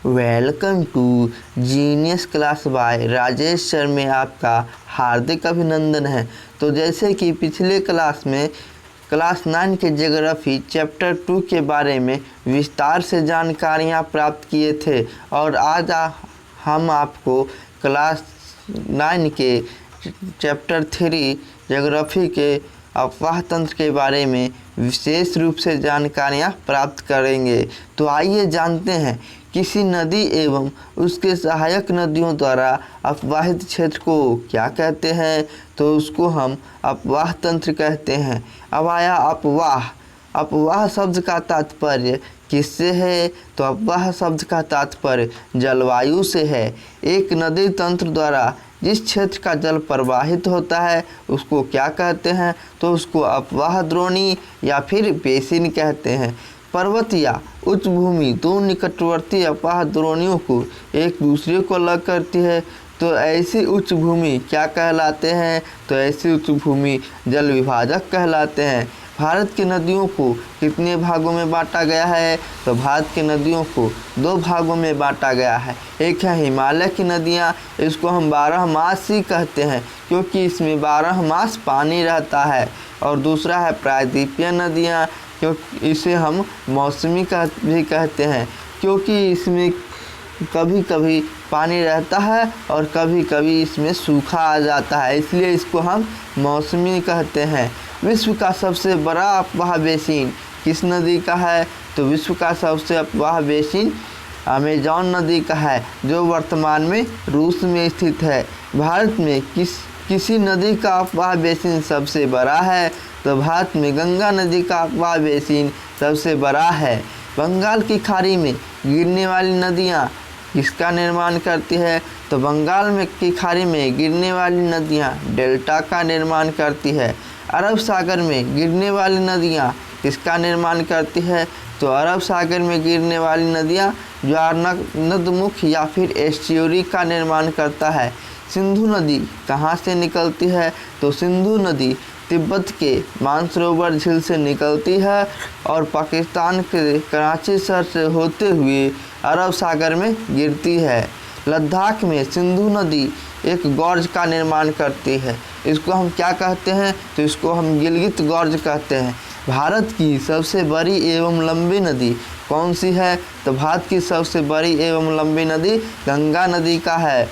Welcome to genius class by Rajesh sir में आपका हार्दिक अभिनंदन है। तो जैसे कि पिछले क्लास में क्लास 9 के ज्योग्राफी चैप्टर 2 के बारे में विस्तार से जानकारियाँ प्राप्त किए थे और आज हम आपको क्लास 9 के चैप्टर 3 ज्योग्राफी के अफवाह तंत्र के बारे में विशेष रूप से जानकारियाँ प्राप्त करेंगे। तो आइए जानते हैं किसी नदी एवं उसके सहायक नदियों द्वारा अपवाहित क्षेत्र को क्या कहते हैं। तो उसको हम अपवाह तंत्र कहते हैं। अब आया अपवाह। अपवाह शब्द का तात्पर्य किससे है? तो अपवाह शब्द का तात्पर्य जलवायु से है। एक नदी तंत्र द्वारा जिस क्षेत्र का जल प्रवाहित होता है उसको क्या कहते हैं? तो उसको अपवाह द्रोणी या फिर बेसिन कहते हैं। पर्वत या उच्च भूमि दो निकटवर्ती अपवाह द्रोणियों को एक दूसरे को अलग करती है। तो ऐसी उच्च भूमि क्या कहलाते हैं? तो ऐसी उच्च भूमि जल विभाजक कहलाते हैं। भारत की नदियों को कितने भागों में बांटा गया है? तो भारत की नदियों को 2 भागों में बांटा गया है। एक है हिमालय की नदियाँ, इसको हम 12 मास ही कहते हैं क्योंकि इसमें 12 मास पानी रहता है। और दूसरा है प्रायद्वीपीय नदियाँ, क्योंकि इसे हम मौसमी भी कहते हैं क्योंकि इसमें कभी कभी पानी रहता है और कभी कभी इसमें सूखा आ जाता है, इसलिए इसको हम मौसमी कहते हैं। विश्व का सबसे बड़ा अपवाह बेसिन किस नदी का है? तो विश्व का सबसे अपवाह बेसिन अमेजॉन नदी का है, जो वर्तमान में रूस में स्थित है। भारत में किसी नदी का अपवाह बेसिन सबसे बड़ा है? तो भारत में गंगा नदी का अपवाह बेसिन सबसे बड़ा है। बंगाल की खाड़ी में गिरने वाली नदियाँ किसका निर्माण करती है? तो बंगाल की खाड़ी में गिरने वाली नदियाँ डेल्टा का निर्माण करती है। अरब सागर में गिरने वाली नदियाँ किसका निर्माण करती है? तो अरब सागर में गिरने वाली नदियाँ ज्वारनदमुख या फिर एस्च्यूरी का निर्माण करता है। सिंधु नदी कहाँ से निकलती है? तो सिंधु नदी तिब्बत के मानसरोवर झील से निकलती है और पाकिस्तान के कराची शहर से होते हुए अरब सागर में गिरती है। लद्दाख में सिंधु नदी एक गॉर्ज का निर्माण करती है, इसको हम क्या कहते हैं? तो इसको हम गिलगित गॉर्ज कहते हैं। भारत की सबसे बड़ी एवं लंबी नदी कौन सी है? तो भारत की सबसे बड़ी एवं लंबी नदी गंगा नदी का है।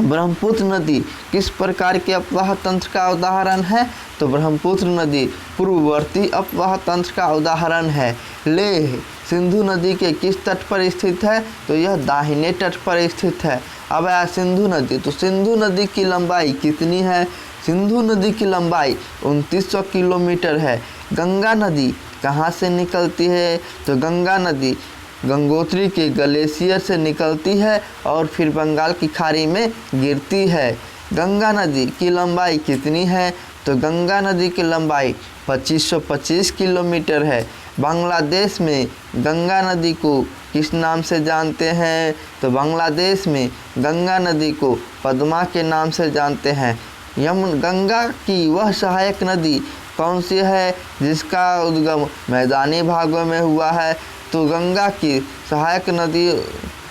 ब्रह्मपुत्र नदी किस प्रकार के अपवाह तंत्र का उदाहरण है? तो ब्रह्मपुत्र नदी पूर्ववर्ती अपवाह तंत्र का उदाहरण है। लेह सिंधु नदी के किस तट पर स्थित है? तो यह दाहिने तट पर स्थित है। अब आया सिंधु नदी। तो सिंधु नदी की लंबाई कितनी है? सिंधु नदी की लंबाई 2900 किलोमीटर है। गंगा नदी कहाँ से निकलती है? तो गंगा नदी गंगोत्री के ग्लेशियर से निकलती है और फिर बंगाल की खाड़ी में गिरती है। गंगा नदी की लंबाई कितनी है? तो गंगा नदी की लंबाई 2525 किलोमीटर है। बांग्लादेश में गंगा नदी को किस नाम से जानते हैं? तो बांग्लादेश में गंगा नदी को पद्मा के नाम से जानते हैं। गंगा की वह सहायक नदी कौन सी है जिसका उद्गम मैदानी भागों में हुआ है? तो गंगा की सहायक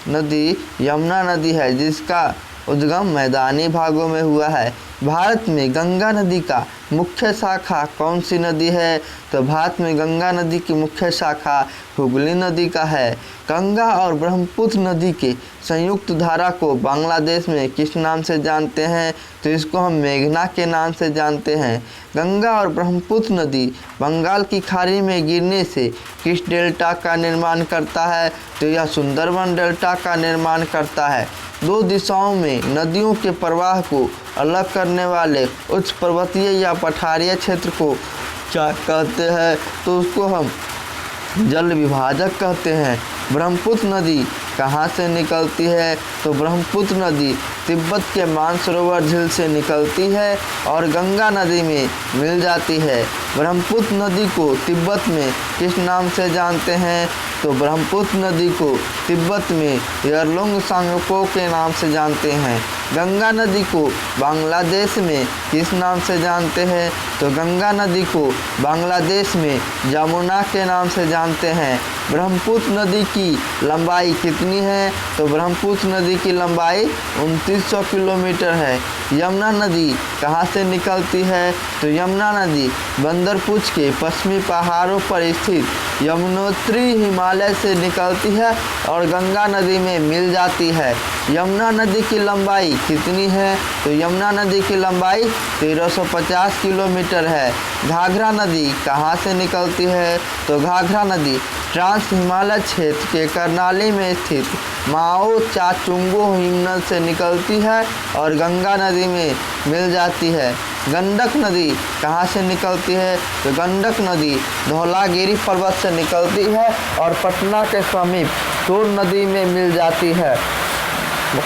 नदी यमुना नदी है, जिसका उद्गम मैदानी भागों में हुआ है। भारत में गंगा नदी का मुख्य शाखा कौन सी नदी है? तो भारत में गंगा नदी की मुख्य शाखा हुगली नदी का है। गंगा और ब्रह्मपुत्र नदी के संयुक्त धारा को बांग्लादेश में किस नाम से जानते हैं? तो इसको हम मेघना के नाम से जानते हैं। गंगा और ब्रह्मपुत्र नदी बंगाल की खाड़ी में गिरने से किस डेल्टा का निर्माण करता है? तो यह सुंदरबन डेल्टा का निर्माण करता है। 2 दिशाओं में नदियों के प्रवाह को अलग करने वाले उच्च पर्वतीय या पठारीय क्षेत्र को क्या कहते हैं? तो उसको हम जल विभाजक कहते हैं। ब्रह्मपुत्र नदी कहाँ से निकलती है? तो ब्रह्मपुत्र नदी तिब्बत के मानसरोवर झील से निकलती है और गंगा नदी में मिल जाती है। ब्रह्मपुत्र नदी को तिब्बत में किस नाम से जानते हैं? तो ब्रह्मपुत्र नदी को तिब्बत में यरलुंग सांगपो के नाम से जानते हैं। गंगा नदी को बांग्लादेश में किस नाम से जानते हैं? तो गंगा नदी को बांग्लादेश में यमुना के नाम से जानते हैं। ब्रह्मपुत्र नदी की लंबाई कितनी है? तो ब्रह्मपुत्र नदी की लंबाई 2900 किलोमीटर है। यमुना नदी कहाँ से निकलती है? तो यमुना नदी बंदरपुच के पश्चिमी पहाड़ों पर स्थित यमुनोत्री हिमालय से निकलती है और गंगा नदी में मिल जाती है। यमुना नदी की लंबाई कितनी है? तो यमुना नदी की लंबाई 1350 किलोमीटर है। घाघरा नदी कहाँ से निकलती है? तो घाघरा नदी ट्रांस हिमालय क्षेत्र के कर्नाली में स्थित माओ चाचुंगो हिमनद से निकलती है और गंगा नदी में मिल जाती है। गंडक नदी कहाँ से निकलती है? तो गंडक नदी धौलागिरी पर्वत से निकलती है और पटना के समीप सोन नदी में मिल जाती है।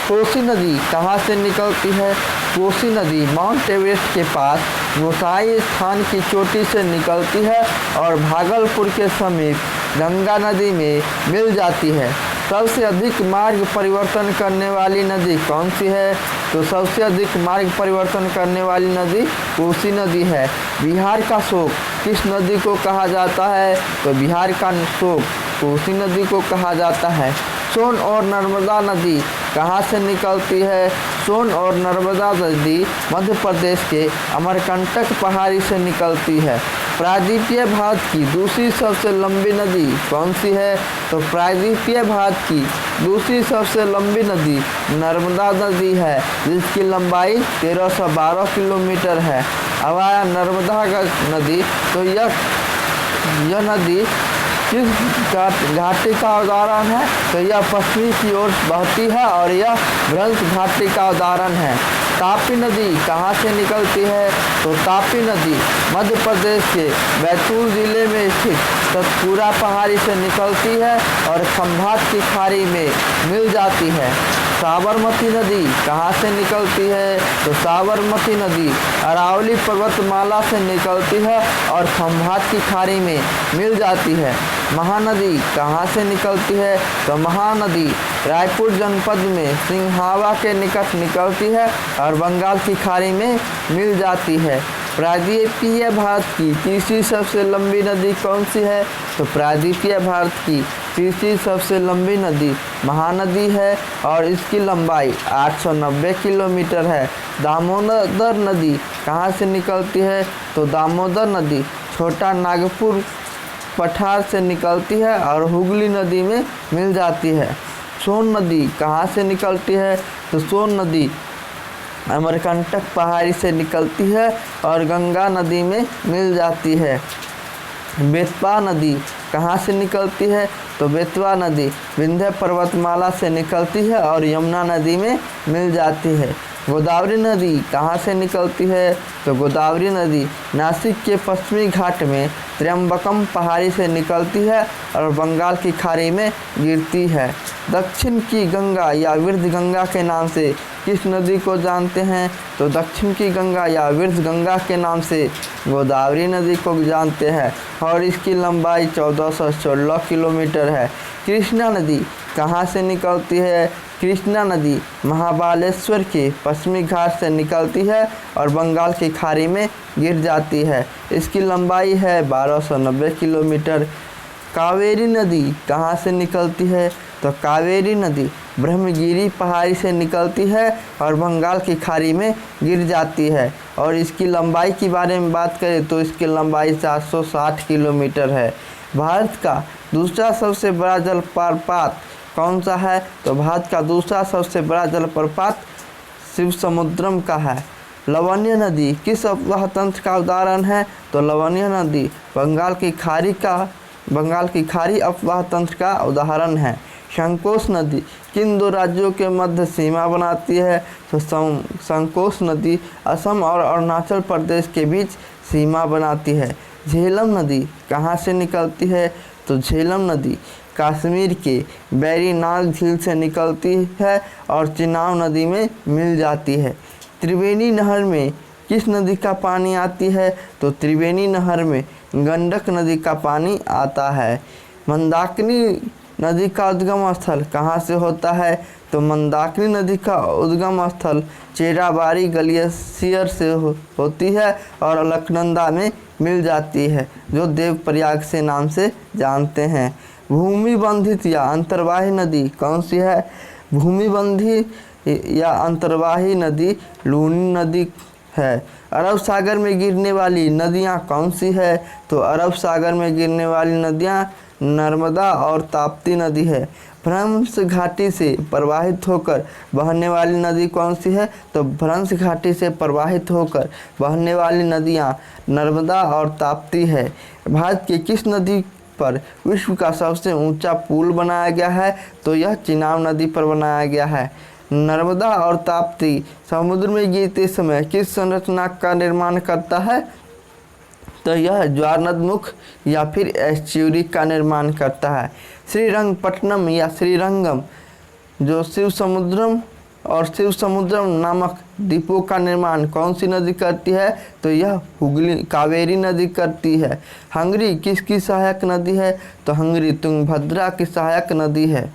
कोसी नदी कहाँ से निकलती है? कोसी नदी माउंट एवरेस्ट के पास गोसाई स्थान की चोटी से निकलती है और भागलपुर के समीप गंगा नदी में मिल जाती है। सबसे अधिक मार्ग परिवर्तन करने वाली नदी कौन सी है? तो सबसे अधिक मार्ग परिवर्तन करने वाली नदी कोसी नदी है। बिहार का शोक किस नदी को कहा जाता है? तो बिहार का शोक कोसी नदी को कहा जाता है। सोन और नर्मदा नदी कहाँ से निकलती है? सोन और नर्मदा नदी मध्य प्रदेश के अमरकंटक पहाड़ी से निकलती है। प्रायद्वीपीय भारत की दूसरी सबसे लंबी नदी कौन सी है? तो प्रायद्वीपीय भारत की दूसरी सबसे लंबी नदी नर्मदा नदी है, जिसकी लंबाई 1312 किलोमीटर है। अब आया नर्मदा नदी, तो यह नदी किस घाटी का उदाहरण है? तो यह पश्चिमी की ओर बहती है और यह भ्रंश घाटी का उदाहरण है। तापी नदी कहाँ से निकलती है? तो तापी नदी मध्य प्रदेश के बैतूल जिले में स्थित सतपुरा पहाड़ी से निकलती है और खंभात की खाड़ी में मिल जाती है। साबरमती नदी कहाँ से निकलती है? तो साबरमती नदी अरावली पर्वतमाला से निकलती है और खंभात की खाड़ी में मिल जाती है। महानदी कहाँ से निकलती है? तो महानदी रायपुर जनपद में सिंहावा के निकट निकलती है और बंगाल की खाड़ी में मिल जाती है। प्रायद्वीपीय भारत की तीसरी सबसे लंबी नदी कौन सी है? तो प्रायद्वीपीय भारत की तीसरी सबसे लंबी नदी महानदी है और इसकी लंबाई 890 किलोमीटर है। दामोदर नदी कहाँ से निकलती है? तो दामोदर नदी छोटा नागपुर पठार से निकलती है और हुगली नदी में मिल जाती है। सोन नदी कहाँ से निकलती है? तो सोन नदी अमरकंटक पहाड़ी से निकलती है और गंगा नदी में मिल जाती है। बेतवा नदी कहाँ से निकलती है? तो बेतवा नदी विंध्य पर्वतमाला से निकलती है और यमुना नदी में मिल जाती है। गोदावरी नदी कहाँ से निकलती है? तो गोदावरी नदी नासिक के पश्चिमी घाट में त्र्यंबकम पहाड़ी से निकलती है और बंगाल की खाड़ी में गिरती है। दक्षिण की गंगा या विरध गंगा के नाम से किस नदी को जानते हैं? तो दक्षिण की गंगा या विरध गंगा के नाम से गोदावरी नदी को जानते हैं और इसकी लंबाई 1416 किलोमीटर है। कृष्णा नदी कहाँ से निकलती है? कृष्णा नदी महाबालेश्वर के पश्चिमी घाट से निकलती है और बंगाल की खाड़ी में गिर जाती है। इसकी लंबाई है 1290 किलोमीटर। कावेरी नदी कहाँ से निकलती है? तो कावेरी नदी ब्रह्मगिरी पहाड़ी से निकलती है और बंगाल की खाड़ी में गिर जाती है और इसकी लंबाई के बारे में बात करें तो इसकी लंबाई 760 किलोमीटर है। भारत का दूसरा सबसे बड़ा जलप्रपात कौन सा है? तो भारत का दूसरा सबसे बड़ा जलप्रपात शिव समुद्रम का है। लवणीय नदी किस अफवाह तंत्र का उदाहरण है? तो लवणीय नदी बंगाल की खाड़ी अफवाह तंत्र का उदाहरण है। संकोश नदी किन दो राज्यों के मध्य सीमा बनाती है? तो संकोश नदी असम और अरुणाचल प्रदेश के बीच सीमा बनाती है। झेलम नदी कहाँ से निकलती है? तो झेलम नदी कश्मीर के बैरीनाग झील से निकलती है और चिनाब नदी में मिल जाती है। त्रिवेणी नहर में किस नदी का पानी आती है? तो त्रिवेणी नहर में गंडक नदी का पानी आता है। मंदाकिनी नदी का उद्गम स्थल कहाँ से होता है? तो मंदाकिनी नदी का उद्गम स्थल चेराबारी ग्लेशियर से होती है और अलकनंदा में मिल जाती है, जो देवप्रयाग से नाम से जानते हैं। भूमि बंधित या अंतर्वाही नदी कौन सी है? भूमि बंधी या अंतर्वाही नदी लूनी नदी है। अरब सागर में गिरने वाली नदियाँ कौन सी है? तो अरब सागर में गिरने वाली नदियाँ नर्मदा और ताप्ती नदी है। भ्रंश घाटी से प्रवाहित होकर बहने वाली नदी कौन सी है? तो भ्रंश घाटी से प्रवाहित होकर बहने वाली नदियाँ नर्मदा और ताप्ती है। भारत की किस नदी पर विश्व का सबसे ऊंचा पुल बनाया गया है? तो यह चिनाब नदी पर बनाया गया है। नर्मदा और ताप्ती समुद्र में गिरते समय किस संरचना का निर्माण करता है? तो यह ज्वारनदमुख या फिर एस्च्यूरी का निर्माण करता है। श्रीरंगपट्टनम या श्रीरंगम जो शिव समुद्रम नामक द्वीपों का निर्माण कौन सी नदी करती है? तो यह हुगली कावेरी नदी करती है। हंगरी किसकी सहायक नदी है? तो हंगरी तुंगभद्रा की सहायक नदी है।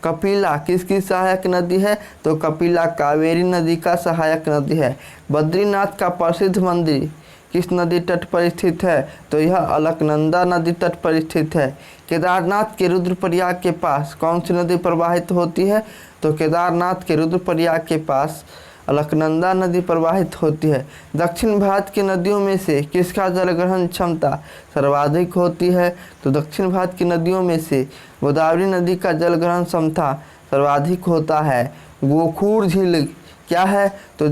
कपिला किसकी सहायक नदी है? तो कपिला कावेरी नदी का सहायक नदी है। बद्रीनाथ का प्रसिद्ध मंदिर किस नदी तट पर स्थित है? तो यह अलकनंदा नदी तट पर स्थित है। केदारनाथ के रुद्रप्रयाग के पास कौन सी नदी प्रवाहित होती है? तो केदारनाथ के रुद्रप्रयाग के पास अलकनंदा नदी प्रवाहित होती है। दक्षिण भारत की नदियों में से किसका जलग्रहण क्षमता सर्वाधिक होती है? तो दक्षिण भारत की नदियों में से गोदावरी नदी का जलग्रहण क्षमता सर्वाधिक होता है। गोखूर झील क्या है? तो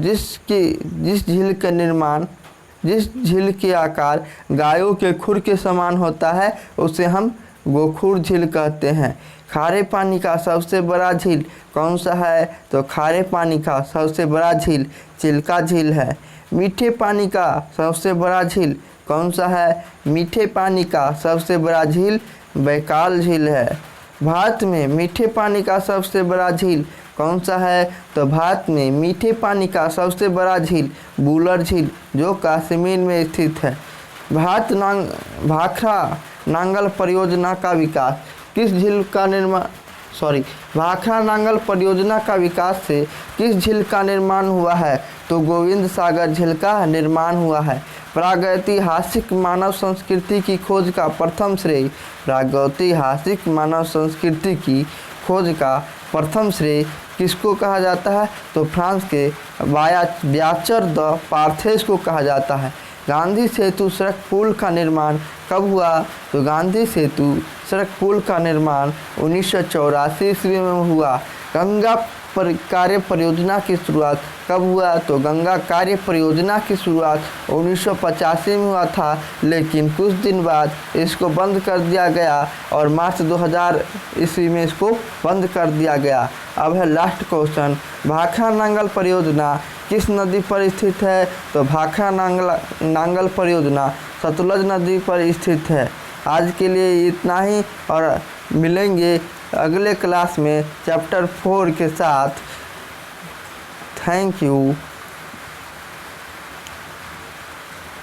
जिस झील के आकार गायों के खुर के समान होता है उसे हम गोखूर झील कहते हैं। खारे पानी का सबसे बड़ा झील कौन सा है? तो खारे पानी का सबसे बड़ा झील चिल्का झील है। मीठे पानी का सबसे बड़ा झील कौन सा है? मीठे पानी का सबसे बड़ा झील बैकाल झील है। भारत में मीठे पानी का सबसे बड़ा झील कौन सा है? तो भारत में मीठे पानी का सबसे बड़ा झील बूलर झील जो कश्मीर में स्थित है। भाखरा नांगल परियोजना का विकास भाखरा नांगल परियोजना का विकास से किस झील का निर्माण हुआ है? तो गोविंद सागर झील का निर्माण हुआ है। प्रागैतिहासिक मानव संस्कृति की खोज का प्रथम श्रेय किसको कहा जाता है? तो फ्रांस के व्याचर द पार्थेस को कहा जाता है। गांधी सेतु सड़क पुल का निर्माण कब हुआ? तो गांधी सेतु सड़क पुल का निर्माण 1984 ईस्वी में हुआ। गंगा कार्य परियोजना की शुरुआत कब हुआ? तो गंगा कार्य परियोजना की शुरुआत 1985 में हुआ था, लेकिन कुछ दिन बाद इसको बंद कर दिया गया और मार्च 2000 ईस्वी में इसको बंद कर दिया गया। अब है लास्ट क्वेश्चन, भाखरा नांगल परियोजना किस नदी पर स्थित है? तो भाखरा नांगल परियोजना सतलज नदी पर स्थित है। आज के लिए इतना ही और मिलेंगे अगले क्लास में चैप्टर 4 के साथ। Thank you.